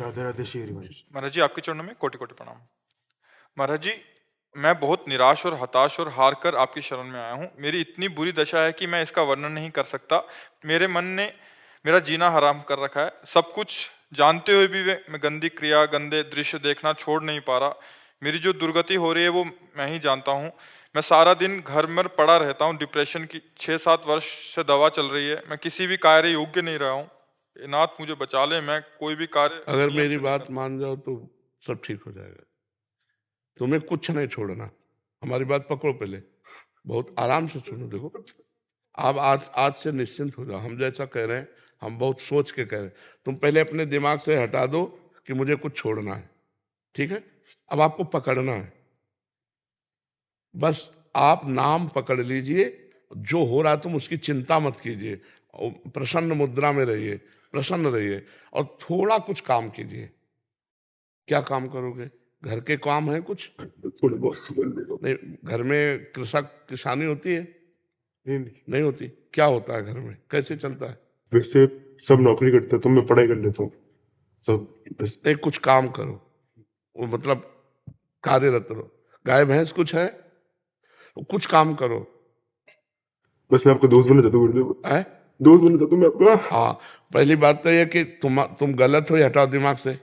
राधे राधे श्री महाराज। महाराज जी, आपके चरणों में कोटि कोटि प्रणाम। महाराज जी, मैं बहुत निराश और हताश और हार कर आपकी शरण में आया हूँ। मेरी इतनी बुरी दशा है कि मैं इसका वर्णन नहीं कर सकता। मेरे मन ने मेरा जीना हराम कर रखा है। सब कुछ जानते हुए भी मैं गंदी क्रिया, गंदे दृश्य देखना छोड़ नहीं पा रहा। मेरी जो दुर्गति हो रही है वो मैं ही जानता हूँ। मैं सारा दिन घर में पड़ा रहता हूँ। डिप्रेशन की 6-7 वर्ष से दवा चल रही है। मैं किसी भी कार्य योग्य नहीं रहा हूँ। नाथ मुझे बचा ले, मैं कोई भी कार्य अगर नियम मेरी से नहीं बात कर- मान जाओ तो सब ठीक हो जाएगा। तुम्हें कुछ नहीं छोड़ना। हमारी बात पकड़ो, पहले बहुत आराम से सुनो। देखो, आप आज आज से निश्चिंत हो जाओ। हम जैसा कह रहे हैं, हम बहुत सोच के कह रहे हैं। तुम पहले अपने दिमाग से हटा दो कि मुझे कुछ छोड़ना है, ठीक है? अब आपको पकड़ना है। बस आप नाम पकड़ लीजिए। जो हो रहा है तुम उसकी चिंता मत कीजिए। और प्रसन्न मुद्रा में रहिए, प्रसन्न रहिए और थोड़ा कुछ काम कीजिए। क्या काम करोगे? घर के काम है कुछ? थोड़े बहुत नहीं, घर में कृषक किसानी होती है? नहीं। नहीं होती। क्या होता है घर में? कैसे चलता है? वैसे सब नौकरी करते हैं तो मैं पढ़ाई कर लेता हूँ सब बस। नहीं, कुछ काम करो। वो मतलब कार्यरत रहो। गाय भैंस कुछ है? कुछ काम करो। बस मैं आपका दोस्त बनना चाहता हूँ गुरुदेव। है? दोस्त बनना चाहता हूँ मैं आपका। हाँ, पहली बात तो यह कि तुम गलत हो, ये हटाओ दिमाग से।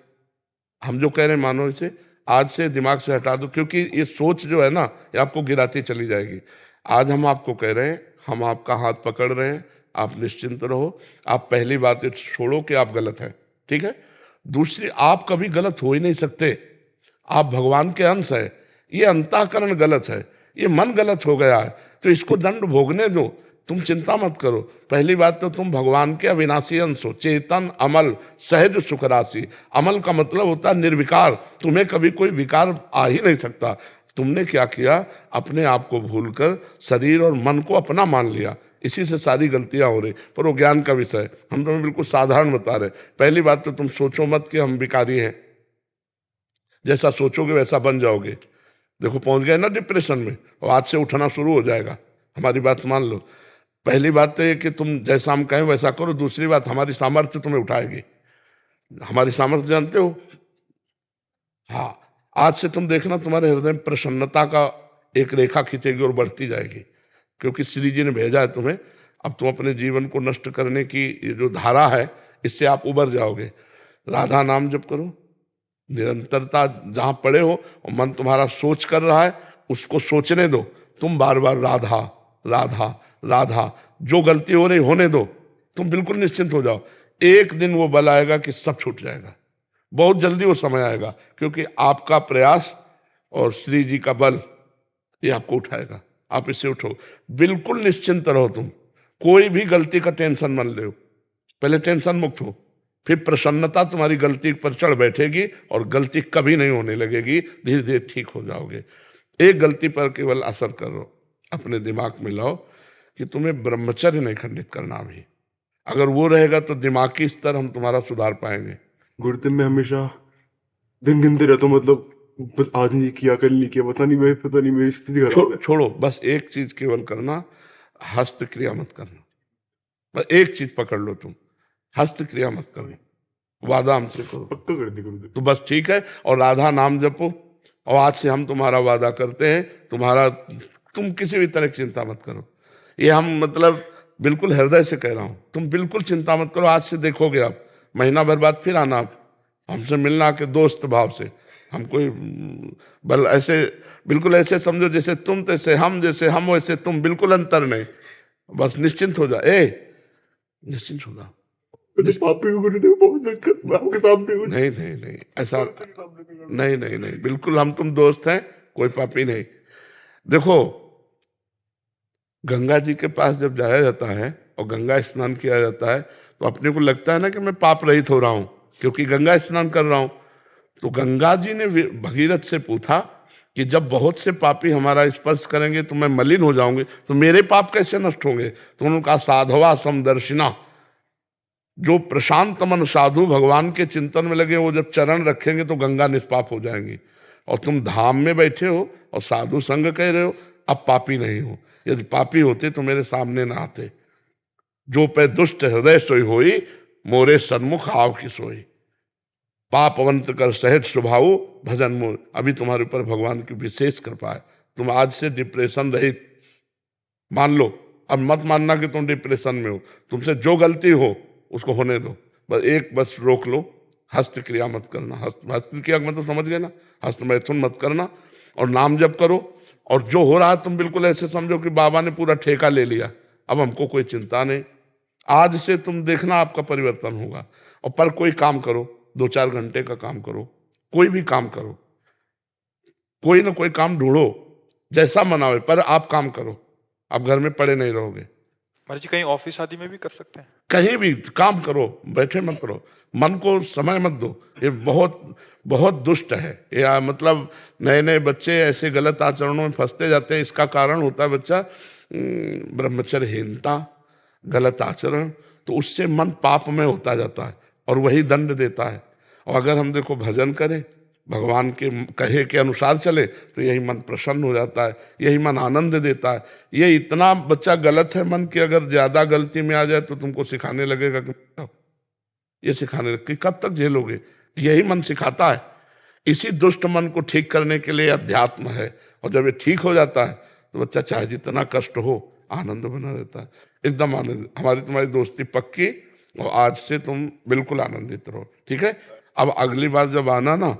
हम जो कह रहे हैं मानो इसे आज से दिमाग से हटा दो, क्योंकि ये सोच जो है ना, ये आपको गिराती चली जाएगी। आज हम आपको कह रहे हैं, हम आपका हाथ पकड़ रहे हैं, आप निश्चिंत रहो। आप पहली बात ये छोड़ो कि आप गलत हैं, ठीक है? दूसरी, आप कभी गलत हो ही नहीं सकते। आप भगवान के अंश है। ये अंतःकरण गलत है, ये मन गलत हो गया है, तो इसको दंड भोगने दो। तुम चिंता मत करो। पहली बात तो तुम भगवान के अविनाशी अंश हो, चेतन, अमल, सहज सुख राशि। अमल का मतलब होता है निर्विकार। तुम्हें कभी कोई विकार आ ही नहीं सकता। तुमने क्या किया? अपने आप को भूलकर शरीर और मन को अपना मान लिया। इसी से सारी गलतियां हो रही। पर वो ज्ञान का विषय, हम तुम्हें बिल्कुल साधारण बता रहे। पहली बात तो तुम सोचो मत कि हम विकारी हैं। जैसा सोचोगे वैसा बन जाओगे। देखो, पहुंच गए ना डिप्रेशन में, और आज से उठना शुरू हो जाएगा। हमारी बात मान लो। पहली बात तो ये कि तुम जैसा हम कहें वैसा करो। दूसरी बात, हमारी सामर्थ्य तुम्हें उठाएगी। हमारी सामर्थ्य जानते हो? हाँ, आज से तुम देखना तुम्हारे हृदय में प्रसन्नता का एक रेखा खींचेगी और बढ़ती जाएगी, क्योंकि श्री जी ने भेजा है तुम्हें। अब तुम अपने जीवन को नष्ट करने की ये जो धारा है, इससे आप उबर जाओगे। राधा नाम जप करो, निरंतरता। जहां पड़े हो और मन तुम्हारा सोच कर रहा है, उसको सोचने दो। तुम बार बार राधा राधा राधा। जो गलती हो रही होने दो। तुम बिल्कुल निश्चिंत हो जाओ। एक दिन वो बल आएगा कि सब छूट जाएगा। बहुत जल्दी वो समय आएगा, क्योंकि आपका प्रयास और श्री जी का बल ये आपको उठाएगा। आप इससे उठो, बिल्कुल निश्चिंत रहो। तुम कोई भी गलती का टेंशन मत लो। पहले टेंशन मुक्त हो, फिर प्रसन्नता तुम्हारी गलती पर चढ़ बैठेगी और गलती कभी नहीं होने लगेगी। धीरे धीरे ठीक हो जाओगे। एक गलती पर केवल असर करो, अपने दिमाग में लाओ कि तुम्हें ब्रह्मचर्य नहीं खंडित करना अभी। अगर वो रहेगा तो दिमागी स्तर हम तुम्हारा सुधार पाएंगे। गुरुदेव मैं हमेशा दिन गिनते रहता हूँ, मतलब बस आज नहीं किया, कल नहीं किया, पता नहीं मेरी स्थिति खराब है। छोड़ो, बस एक चीज केवल करना, हस्त क्रिया मत करना। बस एक चीज पकड़ लो तुम, हस्त क्रिया मत करना। वादा हमसे करो पक्का कर दी गुरुदेव। तो बस ठीक है। और राधा नाम जपो। और आज से हम तुम्हारा वादा करते हैं, तुम किसी भी तरह की चिंता मत करो। ये हम मतलब बिल्कुल हृदय से कह रहा हूं। तुम बिल्कुल चिंता मत करो। आज से देखोगे आप, महीना भर बाद फिर आना आप हमसे मिलना के दोस्त भाव से। हम कोई बल ऐसे, बिल्कुल ऐसे समझो जैसे तुम तैसे हम, जैसे हम वैसे तुम, बिल्कुल अंतर नहीं। बस निश्चिंत हो जा। निश्चिंत हो जा। तो पापी को गुरुदेव बहुत दिक्कत, मैं आपके सामने हूँ। नहीं नहीं नहीं, ऐसा नहीं नहीं नहीं, बिल्कुल हम तुम दोस्त हैं, कोई पापी नहीं। देखो, गंगा जी के पास जब जाया जाता है और गंगा स्नान किया जाता है, तो अपने को लगता है ना कि मैं पाप रहित हो रहा हूं, क्योंकि गंगा स्नान कर रहा हूं। तो गंगा जी ने भगीरथ से पूछा कि जब बहुत से पापी हमारा स्पर्श करेंगे तो मैं मलिन हो जाऊंगी, तो मेरे पाप कैसे नष्ट होंगे? तो उन्होंने कहा, साधवा समदर्शिना। जो प्रशांत मन साधु भगवान के चिंतन में लगे, वो जब चरण रखेंगे तो गंगा निष्पाप हो जाएंगी। और तुम धाम में बैठे हो और साधु संग कह रहे हो, अब पापी नहीं हो। यदि पापी होते तो मेरे सामने ना आते। जो पे दुष्ट हृदय सोई होई, मोरे सन्मुख आव की सोई। पापवंत कर सहज स्वभाव भजन मोर। अभी तुम्हारे ऊपर भगवान की विशेष कृपा है, तुम आज से डिप्रेशन रहित मान लो। अब मत मानना कि तुम डिप्रेशन में हो, तुमसे जो गलती हो उसको होने दो, बस रोक लो, हस्त क्रिया मत करना। हस्त क्रिया मतलब समझ गए ना, हस्त मैथुन मत करना, और नाम जप करो। और जो हो रहा है तुम बिल्कुल ऐसे समझो कि बाबा ने पूरा ठेका ले लिया, अब हमको कोई चिंता नहीं। आज से तुम देखना आपका परिवर्तन होगा। और पर कोई काम करो, 2-4 घंटे का काम करो, कोई भी काम करो, कोई ना कोई काम ढूंढो, जैसा मन आवे, पर आप काम करो, आप घर में पड़े नहीं रहोगे। महाराज जी कहीं ऑफिस आदि में भी कर सकते हैं? कहीं भी काम करो, बैठे मत करो, मन को समय मत दो। ये बहुत बहुत दुष्ट है ये, मतलब नए नए बच्चे ऐसे गलत आचरणों में फंसते जाते हैं। इसका कारण होता है बच्चा ब्रह्मचर्यहीनता, गलत आचरण, तो उससे मन पाप में होता जाता है और वही दंड देता है। और अगर हम देखो भजन करें, भगवान के कहे के अनुसार चले, तो यही मन प्रसन्न हो जाता है, यही मन आनंद देता है। ये इतना बच्चा गलत है मन की, अगर ज्यादा गलती में आ जाए तो तुमको सिखाने लगेगा कि ये सिखाने कि कब तक झेलोगे। यही मन सिखाता है। इसी दुष्ट मन को ठीक करने के लिए अध्यात्म है, और जब ये ठीक हो जाता है तो बच्चा चाहे जितना कष्ट हो आनंद बना रहता है, एकदम आनंद। हमारी तुम्हारी दोस्ती पक्की, और आज से तुम बिल्कुल आनंदित रहो, ठीक है। अब अगली बार जब आना ना,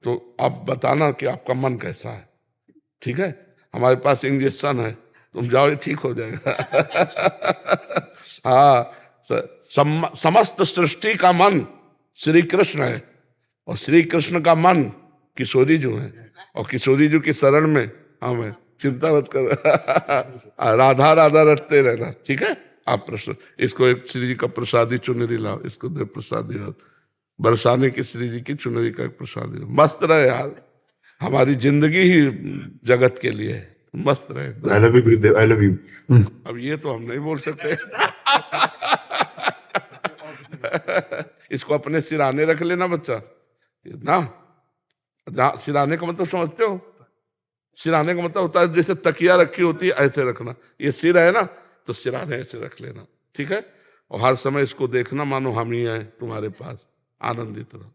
तो आप बताना कि आपका मन कैसा है, ठीक है। हमारे पास इंजेक्शन है, तुम जाओ, ये ठीक हो जाएगा। हाँ, समस्त सृष्टि का मन श्री कृष्ण है, और श्री कृष्ण का मन किशोरी जी है, और किशोरी जी की शरण में हम है, चिंता मत कर। राधा राधा रटते रहना, ठीक है। आप प्रश्न इसको एक श्री जी का प्रसादी चुनरी लाओ, इसको दे प्रसादी, बरसाने की श्री जी की चुनरी का एक प्रसादी। मस्त रहे यार, हमारी जिंदगी ही जगत के लिए है, मस्त रहे। I love you Gurudev, I love you. अब ये तो हम नहीं बोल सकते। इसको अपने सिराने रख लेना बच्चा ना। सिराने का मतलब समझते हो? सिराने का मतलब होता है जैसे तकिया रखी होती है, ऐसे रखना। ये सिर है ना, तो सिराने ऐसे रख लेना, ठीक है। और हर समय इसको देखना मानो हम ही हैं तुम्हारे पास, आनंदित रहो।